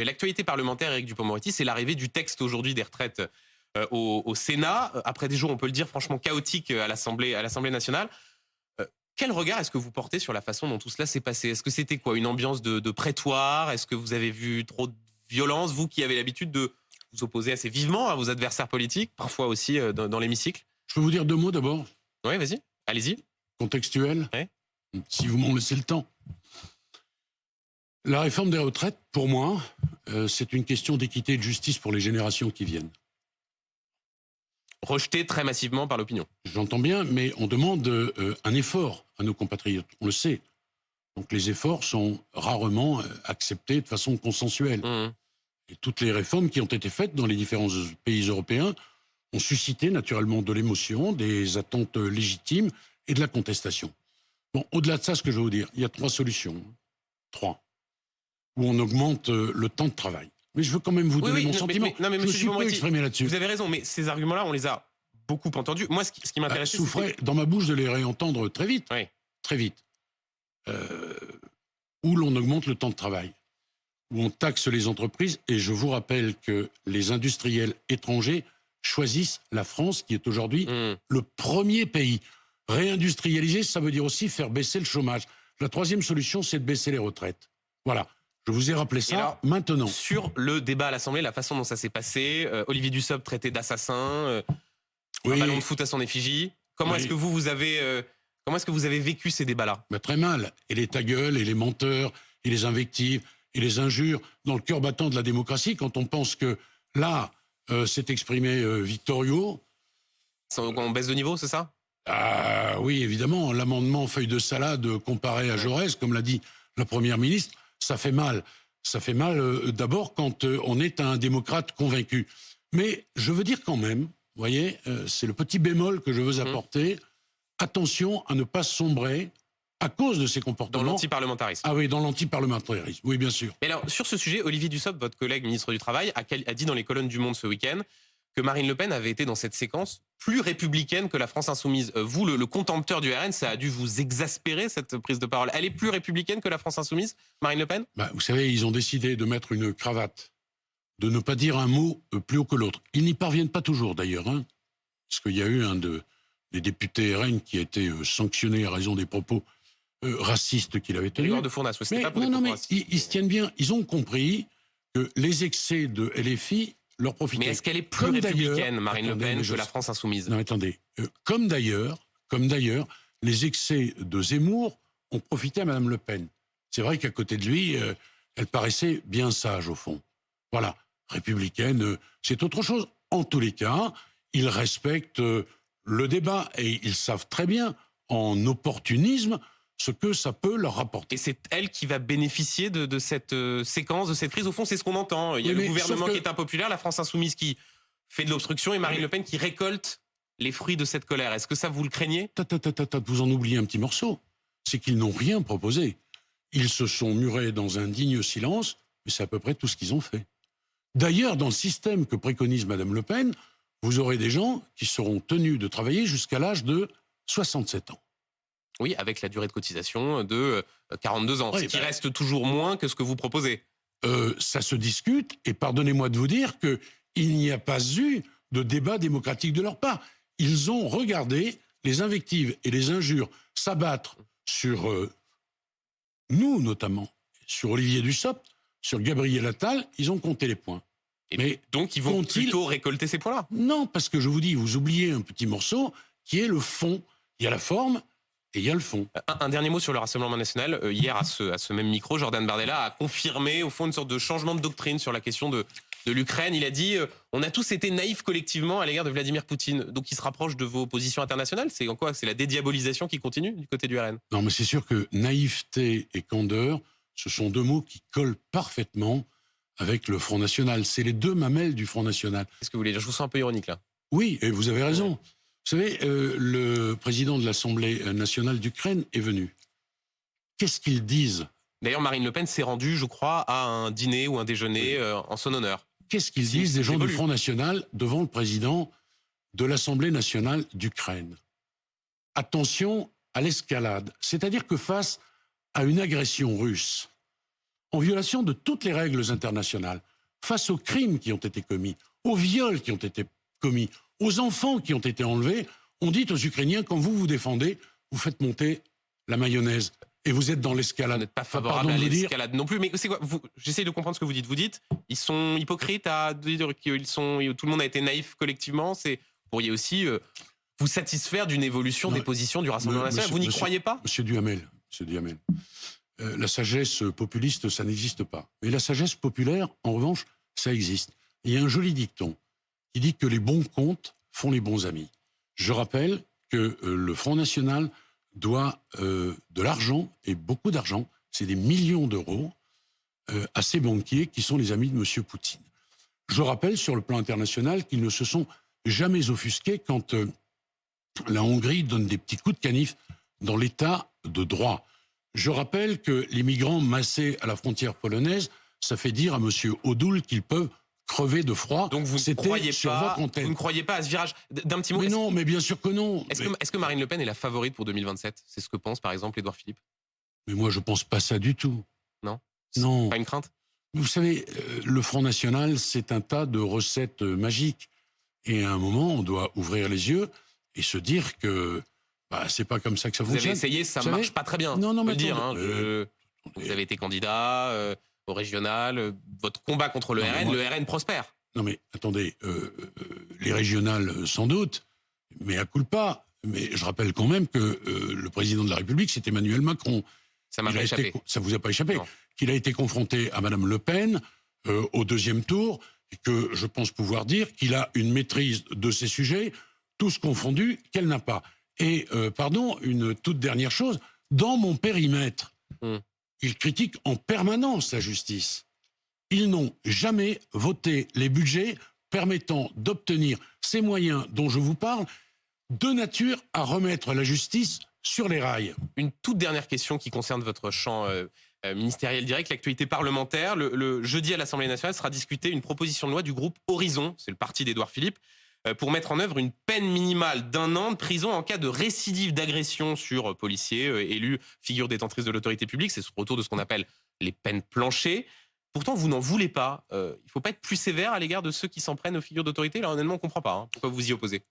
Et l'actualité parlementaire, Éric Dupond-Moretti, c'est l'arrivée du texte aujourd'hui des retraites au Sénat, après des jours, on peut le dire, franchement chaotiques à l'Assemblée nationale. Quel regard est-ce que vous portez sur la façon dont tout cela s'est passé? Est-ce que c'était quoi, une ambiance de prétoire? Est-ce que vous avez vu trop de violence, vous qui avez l'habitude de vous opposer assez vivement à vos adversaires politiques, parfois aussi dans l'hémicycle? Je peux vous dire deux mots d'abord, Oui, vas-y, allez-y. contextuels, Ouais. si vous m'en laissez le temps. La réforme des retraites, pour moi, c'est une question d'équité et de justice pour les générations qui viennent. Rejeté très massivement par l'opinion. J'entends bien, mais on demande un effort à nos compatriotes, on le sait. Donc les efforts sont rarement acceptés de façon consensuelle. Mmh. Et toutes les réformes qui ont été faites dans les différents pays européens ont suscité naturellement de l'émotion, des attentes légitimes et de la contestation. Bon, au-delà de ça, ce que je veux vous dire, il y a trois solutions. Trois. Où on augmente le temps de travail. Mais je veux quand même vous donner mon sentiment. Mais je suis peu exprimé là-dessus. Vous avez raison, mais ces arguments-là, on les a beaucoup entendus. Moi, ce qui m'intéressait, souffrait dans ma bouche de les réentendre très vite. Oui. Très vite. Où l'on augmente le temps de travail. Où on taxe les entreprises. Et je vous rappelle que les industriels étrangers choisissent la France, qui est aujourd'hui le premier pays. Réindustrialiser, ça veut dire aussi faire baisser le chômage. La troisième solution, c'est de baisser les retraites. Voilà. Je vous ai rappelé ça alors, maintenant. Sur le débat à l'Assemblée, la façon dont ça s'est passé, Olivier Dussopt traité d'assassin, un ballon de foot à son effigie. Comment est-ce que vous avez vécu ces débats-là? Très mal. Et les ta gueule, et les menteurs, et les invectives, et les injures, dans le cœur battant de la démocratie, quand on pense que là, s'est exprimé Victorio. On baisse de niveau, c'est ça? Ah oui, évidemment. L'amendement feuille de salade comparé à Jaurès, comme l'a dit la Première ministre, ça fait mal. Ça fait mal d'abord quand on est un démocrate convaincu. Mais je veux dire quand même, vous voyez, c'est le petit bémol que je veux apporter. Attention à ne pas sombrer à cause de ces comportements. Dans l'antiparlementarisme. Ah oui, dans l'antiparlementarisme, oui, bien sûr. Mais alors, sur ce sujet, Olivier Dussopt, votre collègue ministre du Travail, a dit dans les colonnes du Monde ce week-end que Marine Le Pen avait été dans cette séquence plus républicaine que la France insoumise. Vous, le contempteur du RN, ça a dû vous exaspérer, cette prise de parole. Elle est plus républicaine que la France insoumise, Marine Le Pen? Vous savez, ils ont décidé de mettre une cravate, de ne pas dire un mot plus haut que l'autre. Ils n'y parviennent pas toujours, d'ailleurs, hein, parce qu'il y a eu un des députés RN qui a été sanctionné à raison des propos racistes qu'il avait tenus. Grégoire de Fournas, c'était pas pour des propos racistes. Ils se tiennent bien. Ils ont compris que les excès de LFI leur profitaient. Mais est-ce qu'elle est plus républicaine, Marine Le Pen, que la France insoumise? Non, attendez. Comme d'ailleurs, les excès de Zemmour ont profité à Madame Le Pen. C'est vrai qu'à côté de lui, elle paraissait bien sage, au fond. Voilà. Républicaine, c'est autre chose. En tous les cas, ils respectent le débat et ils savent très bien, en opportunisme, ce que ça peut leur rapporter. Et c'est elle qui va bénéficier de cette séquence, de cette crise. Au fond, c'est ce qu'on entend. Il y a le gouvernement qui est impopulaire, la France insoumise qui fait de l'obstruction et Marine Le Pen qui récolte les fruits de cette colère. Est-ce que ça, vous le craignez? Vous en oubliez un petit morceau. C'est qu'ils n'ont rien proposé. Ils se sont murés dans un digne silence, mais c'est à peu près tout ce qu'ils ont fait. D'ailleurs, dans le système que préconise Madame Le Pen, vous aurez des gens qui seront tenus de travailler jusqu'à l'âge de 67 ans. Oui, avec la durée de cotisation de 42 ans, ce qui reste toujours moins que ce que vous proposez. Ça se discute, et pardonnez-moi de vous dire qu'il n'y a pas eu de débat démocratique de leur part. Ils ont regardé les invectives et les injures s'abattre sur nous, notamment, sur Olivier Dussopt, sur Gabriel Attal, ils ont compté les points. Mais donc ils vont plutôt récolter ces points-là? Non, parce que je vous dis, vous oubliez un petit morceau qui est le fond. Il y a la forme et il y a le fond. Un dernier mot sur le Rassemblement national. Hier, à ce même micro, Jordan Bardella a confirmé, au fond, une sorte de changement de doctrine sur la question de l'Ukraine. Il a dit on a tous été naïfs collectivement à l'égard de Vladimir Poutine. Donc il se rapproche de vos positions internationales. C'est en quoi? C'est la dédiabolisation qui continue du côté du RN? Non, mais c'est sûr que naïveté et candeur, ce sont deux mots qui collent parfaitement avec le Front National. C'est les deux mamelles du Front National. Qu'est-ce que vous voulez dire? Je vous sens un peu ironique là. Oui, et vous avez raison. Vous savez, le président de l'Assemblée nationale d'Ukraine est venu. Qu'est-ce qu'ils disent? D'ailleurs, Marine Le Pen s'est rendue, je crois, à un dîner ou un déjeuner en son honneur. Qu'est-ce qu'ils disent, des gens du Front National, devant le président de l'Assemblée nationale d'Ukraine? Attention à l'escalade. C'est-à-dire que face à une agression russe, en violation de toutes les règles internationales, face aux crimes qui ont été commis, aux viols qui ont été commis, aux enfants qui ont été enlevés, on dit aux Ukrainiens, quand vous vous défendez, vous faites monter la mayonnaise. Et vous êtes dans l'escalade. Vous n'êtes pas favorable à l'escalade non plus. Mais c'est quoi? J'essaie de comprendre ce que vous dites. Vous dites, ils sont hypocrites à dire qu'ils sont, tout le monde a été naïf collectivement. Vous pourriez aussi vous satisfaire d'une évolution des positions du Rassemblement national. Vous n'y croyez pas? Monsieur Duhamel, la sagesse populiste, ça n'existe pas. Mais la sagesse populaire, en revanche, ça existe. Il y a un joli dicton qui dit que les bons comptes font les bons amis. Je rappelle que le Front National doit de l'argent, et beaucoup d'argent, c'est des millions d'euros, à ces banquiers qui sont les amis de M. Poutine. Je rappelle sur le plan international qu'ils ne se sont jamais offusqués quand la Hongrie donne des petits coups de canif dans l'état de droit. Je rappelle que les migrants massés à la frontière polonaise, ça fait dire à M. Odoul qu'ils peuvent crever de froid. Donc vous ne croyez pas à ce virage? D'un petit mot. Mais non, mais bien sûr que non. Est-ce que Marine Le Pen est la favorite pour 2027? C'est ce que pense par exemple Édouard Philippe. Mais moi je pense pas ça du tout. Non. Non. Pas une crainte? Vous savez, le Front National, c'est un tas de recettes magiques. Et à un moment, on doit ouvrir les yeux et se dire que c'est pas comme ça que ça fonctionne. Vous avez essayé, ça ne marche pas très bien. Non, mais dire. Vous avez été candidat au régional, votre combat contre le RN, le RN prospère. Non mais attendez, les régionales sans doute, mais à culpa. Mais je rappelle quand même que le président de la République, c'est Emmanuel Macron. Ça m'a pas échappé. Ça vous a pas échappé. Non. Qu'il a été confronté à Madame Le Pen au deuxième tour, et que je pense pouvoir dire qu'il a une maîtrise de ces sujets, tous confondus, qu'elle n'a pas. Et une toute dernière chose, dans mon périmètre, ils critiquent en permanence la justice. Ils n'ont jamais voté les budgets permettant d'obtenir ces moyens dont je vous parle, de nature à remettre la justice sur les rails. Une toute dernière question qui concerne votre champ ministériel direct, l'actualité parlementaire. Le jeudi à l'Assemblée nationale sera discutée une proposition de loi du groupe Horizon, c'est le parti d'Édouard Philippe, pour mettre en œuvre une peine minimale d'1 an de prison en cas de récidive d'agression sur policiers, élus, figures détentrices de l'autorité publique. C'est autour de ce qu'on appelle les peines planchées. Pourtant, vous n'en voulez pas. Il ne faut pas être plus sévère à l'égard de ceux qui s'en prennent aux figures d'autorité. Là, honnêtement, on ne comprend pas. Pourquoi vous y opposez?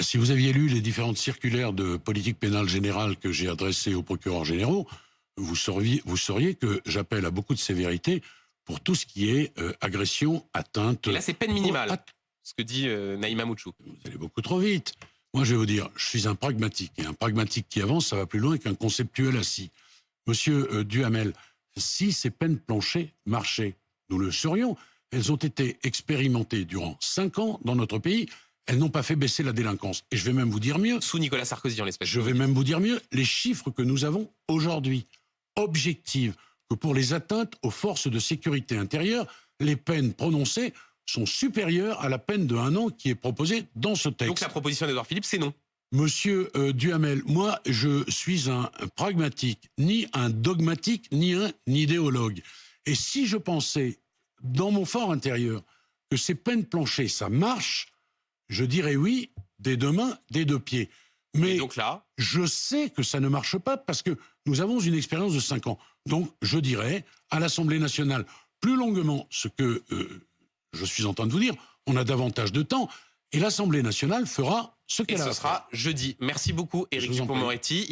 Si vous aviez lu les différentes circulaires de politique pénale générale que j'ai adressées aux procureurs généraux, vous sauriez que j'appelle à beaucoup de sévérité pour tout ce qui est agression, atteinte... Et là, c'est peine minimale, ce que dit Naïma Mouchou. Vous allez beaucoup trop vite. Moi, je vais vous dire, je suis un pragmatique. Et un pragmatique qui avance, ça va plus loin qu'un conceptuel assis. Monsieur Duhamel, si ces peines planchées marchaient, nous le saurions. Elles ont été expérimentées durant 5 ans dans notre pays. Elles n'ont pas fait baisser la délinquance. Et je vais même vous dire mieux. Sous Nicolas Sarkozy, en l'espèce. Je vais même vous dire mieux. Les chiffres que nous avons aujourd'hui, objectives, que pour les atteintes aux forces de sécurité intérieure, les peines prononcées sont supérieures à la peine de 1 an qui est proposée dans ce texte. Donc la proposition d'Édouard Philippe, c'est non. Monsieur Duhamel, moi, je suis un pragmatique, ni un dogmatique, ni un idéologue. Et si je pensais, dans mon fort intérieur, que ces peines planchées, ça marche, je dirais oui, des 2 mains, des 2 pieds. Mais donc là, je sais que ça ne marche pas parce que nous avons une expérience de 5 ans. Donc, je dirais à l'Assemblée nationale plus longuement ce que je suis en train de vous dire. On a davantage de temps et l'Assemblée nationale fera ce qu'elle a à faire. Et ce sera jeudi. Merci beaucoup, Éric Dupond-Moretti.